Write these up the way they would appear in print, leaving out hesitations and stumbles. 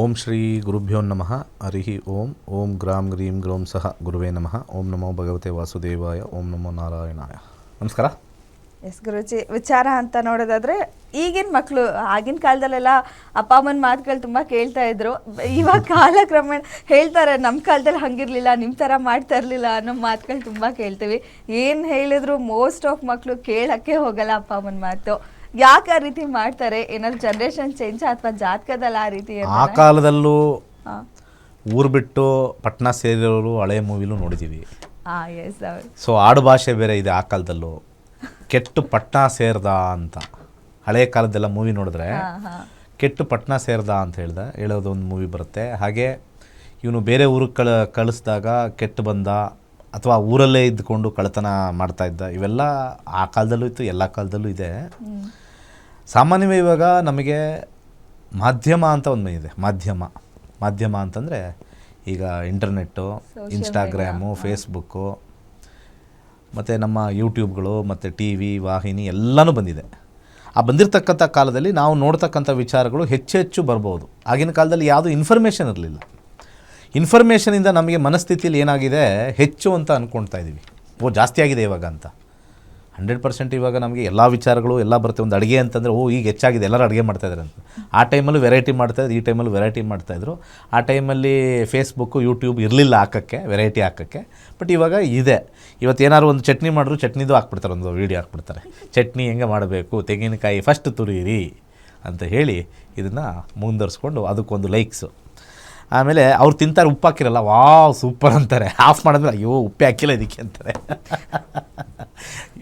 ಓಂ ಶ್ರೀ ಗುರುಭ್ಯೋ ನಮಃ ಹರಿ ಓಂ ಓಂ ಗ್ರಾಂ ಗ್ರೀಂ ಗ್ರೌಂ ಸಹ ಗುರುವೇ ನಮಃ ಓಂ ನಮೋ ಭಗವತೆ ವಾಸುದೇವಾಯ ಓಂ ನಮೋ ನಾರಾಯಣಾಯ. ನಮಸ್ಕಾರ. ಎಸ್ ಗುರುಜಿ, ವಿಚಾರ ಅಂತ ನೋಡೋದಾದ್ರೆ ಈಗಿನ ಮಕ್ಕಳು ಆಗಿನ ಕಾಲದಲ್ಲೆಲ್ಲ ಅಪ್ಪ ಅಮ್ಮನ ಮಾತುಗಳು ತುಂಬ ಕೇಳ್ತಾ ಇದ್ರು. ಇವಾಗ ಕಾಲಕ್ರಮೇಣ ಹೇಳ್ತಾರೆ ನಮ್ಮ ಕಾಲದಲ್ಲಿ ಹಂಗಿರ್ಲಿಲ್ಲ, ನಿಮ್ಮ ಥರ ಮಾಡ್ತಾ ಇರಲಿಲ್ಲ ಅನ್ನೋ ಮಾತುಗಳು ತುಂಬ ಕೇಳ್ತೀವಿ. ಏನು ಹೇಳಿದ್ರು ಮೋಸ್ಟ್ ಆಫ್ ಮಕ್ಕಳು ಕೇಳೋಕ್ಕೆ ಹೋಗಲ್ಲ ಅಪ್ಪ ಅಮ್ಮನ ಮಾತು. ಯಾಕೆ ಆ ರೀತಿ ಮಾಡ್ತಾರೆ? ಏನಾದ್ರು ಜನರೇಷನ್ ಚೇಂಜ್ ಅಥವಾ ಜಾತಕದಲ್ಲಿ ಆ ರೀತಿ? ಆ ಕಾಲದಲ್ಲೂ ಊರು ಬಿಟ್ಟು ಪಟ್ಟಣ ಸೇರಿರೋರು ಹಳೆ ಮೂವಿಲೂ ನೋಡಿದ್ದೀವಿ. ಸೊ ಆಡು ಭಾಷೆ ಬೇರೆ ಇದೆ ಆ ಕಾಲದಲ್ಲೂ. ಕೆಟ್ಟು ಪಟ್ಟಣ ಸೇರ್ದ ಅಂತ ಹಳೆ ಕಾಲದೆಲ್ಲ ಮೂವಿ ನೋಡಿದ್ರೆ ಕೆಟ್ಟು ಪಟ್ಟಣ ಸೇರ್ದ ಅಂತ ಹೇಳೋದು ಒಂದು ಮೂವಿ ಬರುತ್ತೆ. ಹಾಗೆ ಇವನು ಬೇರೆ ಊರಿಗೆ ಕಳಿಸಿದಾಗ ಕೆಟ್ಟು ಬಂದ ಅಥವಾ ಊರಲ್ಲೇ ಇದ್ದುಕೊಂಡು ಕಳ್ಳತನ ಮಾಡ್ತಾ ಇದ್ದ, ಇವೆಲ್ಲ ಆ ಕಾಲದಲ್ಲೂ ಇತ್ತು, ಎಲ್ಲ ಕಾಲದಲ್ಲೂ ಇದೆ. ಸಾಮಾನ್ಯವಾಗಿ ಇವಾಗ ನಮಗೆ ಮಾಧ್ಯಮ ಅಂತ ಒಂದು ಇದೆ. ಮಾಧ್ಯಮ ಅಂತಂದರೆ ಈಗ ಇಂಟರ್ನೆಟ್ಟು, ಇನ್ಸ್ಟಾಗ್ರಾಮು, ಫೇಸ್ಬುಕ್ಕು ಮತ್ತು ನಮ್ಮ ಯೂಟ್ಯೂಬ್ಗಳು ಮತ್ತು ಟಿ ವಿ ವಾಹಿನಿ ಎಲ್ಲನೂ ಬಂದಿದೆ. ಆ ಬಂದಿರತಕ್ಕಂಥ ಕಾಲದಲ್ಲಿ ನಾವು ನೋಡ್ತಕ್ಕಂಥ ವಿಚಾರಗಳು ಹೆಚ್ಚು ಬರ್ಬೋದು. ಆಗಿನ ಕಾಲದಲ್ಲಿ ಯಾವುದೂ ಇನ್ಫಾರ್ಮೇಷನ್ ಇರಲಿಲ್ಲ. ಇನ್ಫಾರ್ಮೇಷನಿಂದ ನಮಗೆ ಮನಸ್ಥಿತಿಯಲ್ಲಿ ಏನಾಗಿದೆ ಹೆಚ್ಚು ಅಂತ ಅಂದ್ಕೊಳ್ತಾ ಇದ್ದೀವಿ. ಜಾಸ್ತಿ ಆಗಿದೆ ಇವಾಗ ಅಂತ. 100% ಇವಾಗ ನಮಗೆ ಎಲ್ಲ ವಿಚಾರಗಳು ಎಲ್ಲ ಬರುತ್ತೆ. ಒಂದು ಅಡುಗೆ ಅಂತಂದರೆ ಈಗ ಹೆಚ್ಚಾಗಿದೆ, ಎಲ್ಲರೂ ಅಡುಗೆ ಮಾಡ್ತಾಯಿದ್ದಾರೆ ಅಂತ. ಆ ಟೈಮಲ್ಲೂ ವೆರೈಟಿ ಮಾಡ್ತಾಯಿದ್ರು, ಈ ಟೈಮಲ್ಲೂ ವೆರೈಟಿ ಮಾಡ್ತಾಯಿದ್ರು. ಆ ಟೈಮಲ್ಲಿ ಫೇಸ್ಬುಕ್ಕು ಯೂಟ್ಯೂಬ್ ಇರಲಿಲ್ಲ ಹಾಕೋಕ್ಕೆ, ವೆರೈಟಿ ಹಾಕೋಕ್ಕೆ. ಬಟ್ ಇವಾಗ ಇದೆ. ಇವತ್ತು ಏನಾದ್ರು ಒಂದು ಚಟ್ನಿ ಮಾಡಿದ್ರು ಚಟ್ನಿದು ಹಾಕ್ಬಿಡ್ತಾರೆ, ಒಂದು ವೀಡಿಯೋ ಹಾಕ್ಬಿಡ್ತಾರೆ. ಚಟ್ನಿ ಹೆಂಗೆ ಮಾಡಬೇಕು, ತೆಂಗಿನಕಾಯಿ ಫಸ್ಟ್ ತುರಿಯಿರಿ ಅಂತ ಹೇಳಿ ಇದನ್ನು ಮುಂದುವರಿಸ್ಕೊಂಡು ಅದಕ್ಕೊಂದು ಲೈಕ್ಸು. ಆಮೇಲೆ ಅವ್ರು ತಿಂತಾರೆ, ಉಪ್ಪು ಹಾಕಿರಲ್ಲ, ವಾವ್ ಸೂಪರ್ ಅಂತಾರೆ. ಆಫ್ ಮಾಡಿದ್ರೆ ಅಯ್ಯೋ ಉಪ್ಪೇ ಹಾಕಿಲ್ಲ ಇದಕ್ಕೆ ಅಂತಾರೆ.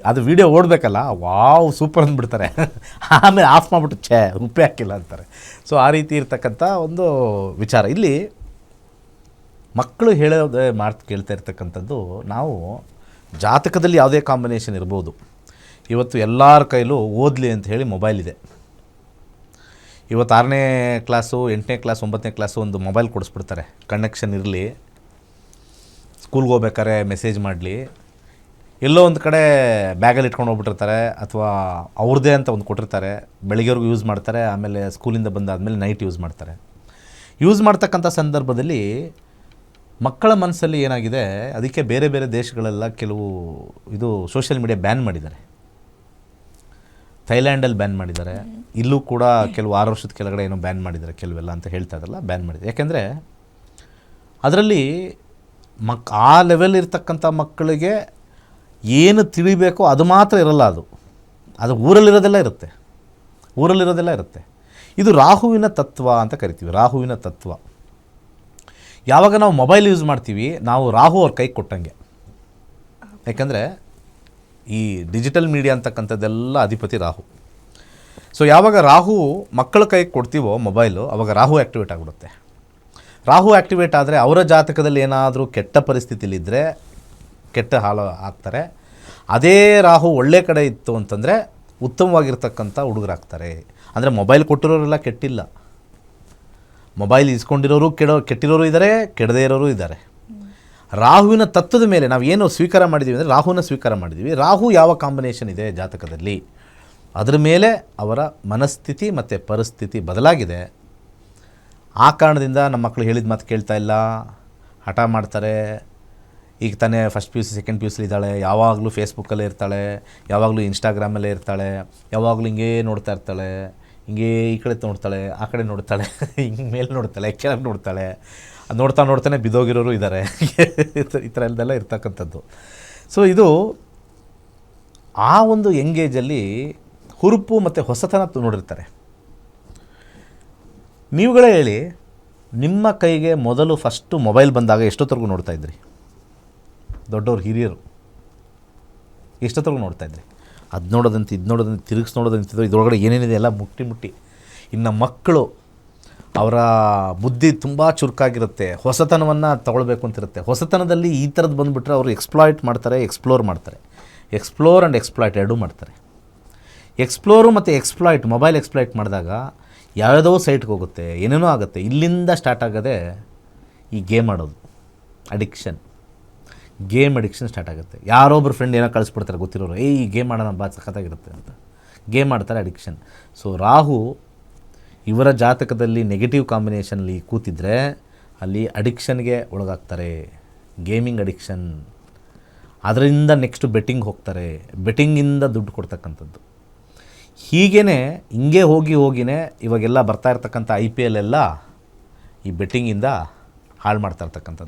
ಅದು ವೀಡಿಯೋ ಓಡಬೇಕಲ್ಲ, ವಾವ್ ಸೂಪರ್ ಅಂದ್ಬಿಡ್ತಾರೆ. ಆಮೇಲೆ ಆಫ್ ಮಾಡಿಬಿಟ್ಟು ಉಪ್ಪೇ ಹಾಕಿಲ್ಲ ಅಂತಾರೆ. ಸೊ ಆ ರೀತಿ ಇರ್ತಕ್ಕಂಥ ಒಂದು ವಿಚಾರ ಇಲ್ಲಿ ಮಕ್ಕಳು ಹೇಳೋದೇ ಮಾತು ಕೇಳ್ತಾ ಇರ್ತಕ್ಕಂಥದ್ದು. ನಾವು ಜಾತಕದಲ್ಲಿ ಯಾವುದೇ ಕಾಂಬಿನೇಷನ್ ಇರ್ಬೋದು. ಇವತ್ತು ಎಲ್ಲರ ಕೈಲೂ ಓದಲಿ ಅಂತ ಹೇಳಿ ಮೊಬೈಲ್ ಇದೆ. ಇವತ್ತು 6ನೇ ಕ್ಲಾಸು, 8ನೇ ಕ್ಲಾಸ್, 9ನೇ ಕ್ಲಾಸು ಒಂದು ಮೊಬೈಲ್ ಕೊಡಿಸ್ಬಿಡ್ತಾರೆ. ಕನೆಕ್ಷನ್ ಇರಲಿ, ಸ್ಕೂಲ್ಗೆ ಹೋಗ್ಬೇಕಾದ್ರೆ ಮೆಸೇಜ್ ಮಾಡಲಿ, ಎಲ್ಲೋ ಒಂದು ಕಡೆ ಬ್ಯಾಗಲ್ಲಿ ಇಟ್ಕೊಂಡು ಹೋಗ್ಬಿಟ್ಟಿರ್ತಾರೆ ಅಥವಾ ಅವ್ರದ್ದೇ ಅಂತ ಒಂದು ಕೊಟ್ಟಿರ್ತಾರೆ. ಬೆಳಿಗ್ಗೆವರೆಗೂ ಯೂಸ್ ಮಾಡ್ತಾರೆ, ಆಮೇಲೆ ಸ್ಕೂಲಿಂದ ಬಂದಾದಮೇಲೆ ನೈಟ್ ಯೂಸ್ ಮಾಡ್ತಾರೆ. ಯೂಸ್ ಮಾಡ್ತಕ್ಕಂಥ ಸಂದರ್ಭದಲ್ಲಿ ಮಕ್ಕಳ ಮನಸ್ಸಲ್ಲಿ ಏನಾಗಿದೆ, ಅದಕ್ಕೆ ಬೇರೆ ಬೇರೆ ದೇಶಗಳೆಲ್ಲ ಕೆಲವು ಇದು ಸೋಷಿಯಲ್ ಮೀಡಿಯಾ ಬ್ಯಾನ್ ಮಾಡಿದ್ದಾರೆ. ಥೈಲ್ಯಾಂಡಲ್ಲಿ ಬ್ಯಾನ್ ಮಾಡಿದ್ದಾರೆ, ಇಲ್ಲೂ ಕೂಡ ಕೆಲವು 6 ವರ್ಷದ ಕೆಳಗಡೆ ಏನೋ ಬ್ಯಾನ್ ಮಾಡಿದ್ದಾರೆ ಕೆಲವೆಲ್ಲ ಅಂತ ಹೇಳ್ತಾ ಇದ್ರಲ್ಲ, ಬ್ಯಾನ್ ಮಾಡಿದ್ದಾರೆ. ಯಾಕೆಂದರೆ ಅದರಲ್ಲಿ ಆ ಲೆವೆಲ್ ಇರ್ತಕ್ಕಂಥ ಮಕ್ಕಳಿಗೆ ಏನು ತಿಳಿಬೇಕೋ ಅದು ಮಾತ್ರ ಇರಲ್ಲ. ಅದು ಊರಲ್ಲಿರೋದೆಲ್ಲ ಇರುತ್ತೆ. ಇದು ರಾಹುವಿನ ತತ್ವ ಅಂತ ಕರಿತೀವಿ. ರಾಹುವಿನ ತತ್ವ ಯಾವಾಗ ನಾವು ಮೊಬೈಲ್ ಯೂಸ್ ಮಾಡ್ತೀವಿ, ನಾವು ರಾಹು ಅವ್ರ ಕೈಗೆ ಕೊಟ್ಟಂಗೆ. ಯಾಕಂದರೆ ಈ ಡಿಜಿಟಲ್ ಮೀಡಿಯಾ ಅಂತಕ್ಕಂಥದ್ದೆಲ್ಲ ಅಧಿಪತಿ ರಾಹು. ಸೊ ಯಾವಾಗ ರಾಹು ಮಕ್ಕಳ ಕೈಗೆ ಕೊಡ್ತೀವೋ ಮೊಬೈಲು, ಆವಾಗ ರಾಹು ಆ್ಯಕ್ಟಿವೇಟ್ ಆಗಿಬಿಡುತ್ತೆ. ರಾಹು ಆ್ಯಕ್ಟಿವೇಟ್ ಆದರೆ ಅವರ ಜಾತಕದಲ್ಲಿ ಏನಾದರೂ ಕೆಟ್ಟ ಪರಿಸ್ಥಿತಿಲಿದ್ದರೆ ಕೆಟ್ಟ ಹಾಳು ಆಗ್ತಾರೆ. ಅದೇ ರಾಹು ಒಳ್ಳೆ ಕಡೆ ಇತ್ತು ಅಂತಂದರೆ ಉತ್ತಮವಾಗಿರ್ತಕ್ಕಂಥ ಹುಡುಗರಾಗ್ತಾರೆ. ಅಂದರೆ ಮೊಬೈಲ್ ಕೊಟ್ಟಿರೋರೆಲ್ಲ ಕೆಟ್ಟಿಲ್ಲ. ಮೊಬೈಲ್ ಇಸ್ಕೊಂಡಿರೋರು ಕೆಟ್ಟಿರೋರು ಇದ್ದಾರೆ, ಕೆಡದೇ ಇರೋರು ಇದ್ದಾರೆ. ರಾಹುವಿನ ತತ್ವದ ಮೇಲೆ ನಾವು ಏನು ಸ್ವೀಕಾರ ಮಾಡಿದ್ದೀವಿ ಅಂದರೆ ರಾಹುನ ಸ್ವೀಕಾರ ಮಾಡಿದ್ದೀವಿ. ರಾಹು ಯಾವ ಕಾಂಬಿನೇಷನ್ ಇದೆ ಜಾತಕದಲ್ಲಿ, ಅದರ ಮೇಲೆ ಅವರ ಮನಸ್ಥಿತಿ ಮತ್ತು ಪರಿಸ್ಥಿತಿ ಬದಲಾಗಿದೆ. ಆ ಕಾರಣದಿಂದ ನಮ್ಮ ಮಕ್ಕಳು ಹೇಳಿದ ಮಾತು ಕೇಳ್ತಾ ಇಲ್ಲ, ಹಠ ಮಾಡ್ತಾರೆ. ಈಗ ತಾನೇ ಫಸ್ಟ್ PUC ಸೆಕೆಂಡ್ PUC ಇದ್ದಾಳೆ, ಯಾವಾಗಲೂ ಫೇಸ್ಬುಕ್ಕಲ್ಲೇ ಇರ್ತಾಳೆ, ಯಾವಾಗಲೂ ಇನ್ಸ್ಟಾಗ್ರಾಮಲ್ಲೇ ಇರ್ತಾಳೆ, ಯಾವಾಗಲೂ ಹಿಂಗೇ ನೋಡ್ತಾ ಇರ್ತಾಳೆ, ಹಿಂಗೇ ಈ ಕಡೆ ನೋಡ್ತಾಳೆ, ಆ ಕಡೆ ನೋಡ್ತಾಳೆ, ಹಿಂಗೆ ಮೇಲೆ ನೋಡ್ತಾಳೆ, ಕೆಳಗೆ ನೋಡ್ತಾಳೆ. ಅದು ನೋಡ್ತಾನೆ ಬಿದ್ದೋಗಿರೋರು ಇದ್ದಾರೆ. ಈ ಥರ ಎಲ್ಲದೆಲ್ಲ ಇರ್ತಕ್ಕಂಥದ್ದು. ಸೊ ಇದು ಆ ಒಂದು ಎಂಗೇಜಲ್ಲಿ ಹುರುಪು ಮತ್ತು ಹೊಸತನ ನೋಡಿರ್ತಾರೆ. ನೀವುಗಳೇ ಹೇಳಿ, ನಿಮ್ಮ ಕೈಗೆ ಮೊದಲು ಫಸ್ಟು ಮೊಬೈಲ್ ಬಂದಾಗ ಎಷ್ಟೊತ್ತರೆಗೂ ನೋಡ್ತಾಯಿದ್ರಿ? ದೊಡ್ಡವ್ರು ಹಿರಿಯರು ಎಷ್ಟೊತ್ತರೆಗೂ ನೋಡ್ತಾಯಿದ್ರಿ? ಅದು ನೋಡೋದಂತ ಇದು ನೋಡೋದಂತ ತಿರುಗಿಸಿ ನೋಡೋದಂತಿದ್ರು. ಇದರೊಳಗಡೆ ಏನೇನಿದೆ ಎಲ್ಲ ಮುಟ್ಟಿ. ಇನ್ನು ಮಕ್ಕಳು ಅವರ ಬುದ್ಧಿ ತುಂಬ ಚುರುಕಾಗಿರುತ್ತೆ, ಹೊಸತನವನ್ನು ತಗೊಳ್ಬೇಕು ಅಂತಿರುತ್ತೆ. ಹೊಸತನದಲ್ಲಿ ಈ ಥರದ್ದು ಬಂದುಬಿಟ್ರೆ ಅವರು ಎಕ್ಸ್ಪ್ಲಾಯ್ಟ್ ಮಾಡ್ತಾರೆ, ಎಕ್ಸ್ಪ್ಲೋರ್ ಆ್ಯಂಡ್ ಎಕ್ಸ್ಪ್ಲಾಯ್ಟ್ ಎರಡೂ ಮಾಡ್ತಾರೆ. ಎಕ್ಸ್ಪ್ಲೋರು ಮತ್ತು ಎಕ್ಸ್ಪ್ಲಾಯ್ಟ್, ಮೊಬೈಲ್ ಎಕ್ಸ್ಪ್ಲಾಯ್ಟ್ ಮಾಡಿದಾಗ ಯಾವುದೋ ಸೈಟ್ಗೆ ಹೋಗುತ್ತೆ, ಏನೇನೋ ಆಗುತ್ತೆ. ಇಲ್ಲಿಂದ ಸ್ಟಾರ್ಟ್ ಆಗೋದೇ ಈ ಗೇಮ್ ಆಡೋದು, ಗೇಮ್ ಅಡಿಕ್ಷನ್ ಸ್ಟಾರ್ಟ್ ಆಗುತ್ತೆ. ಯಾರೊಬ್ಬರು ಫ್ರೆಂಡ್ ಏನೋ ಕಳಿಸ್ಬಿಡ್ತಾರೆ ಗೊತ್ತಿರೋರು, ಈ ಗೇಮ್ ಆಡೋಣ ಬಾ ಸಖತ್ತಾಗಿರುತ್ತೆ ಅಂತ ಗೇಮ್ ಆಡ್ತಾರೆ, ಅಡಿಕ್ಷನ್. ಸೊ ರಾಹು ಇವರ ಜಾತಕದಲ್ಲಿ ನೆಗೆಟಿವ್ ಕಾಂಬಿನೇಷನಲ್ಲಿ ಕೂತಿದ್ರೆ ಅಲ್ಲಿ ಅಡಿಕ್ಷನ್ಗೆ ಒಳಗಾಗ್ತಾರೆ, ಗೇಮಿಂಗ್ ಅಡಿಕ್ಷನ್, ಅದರಿಂದ ನೆಕ್ಸ್ಟ್ ಬೆಟ್ಟಿಂಗ್ ಹೋಗ್ತಾರೆ, ಬೆಟ್ಟಿಂಗಿಂದ ದುಡ್ಡು ಕೊಡ್ತಕ್ಕಂಥದ್ದು. ಹೀಗೇ ಹಿಂಗೆ ಹೋಗಿನೇ ಇವಾಗೆಲ್ಲ ಬರ್ತಾ ಇರ್ತಕ್ಕಂಥ IPL ಎಲ್ಲ ಈ ಬೆಟ್ಟಿಂಗಿಂದ ಹಾಳು ಮಾಡ್ತಾ ಇರ್ತಕ್ಕಂಥದ್ದು.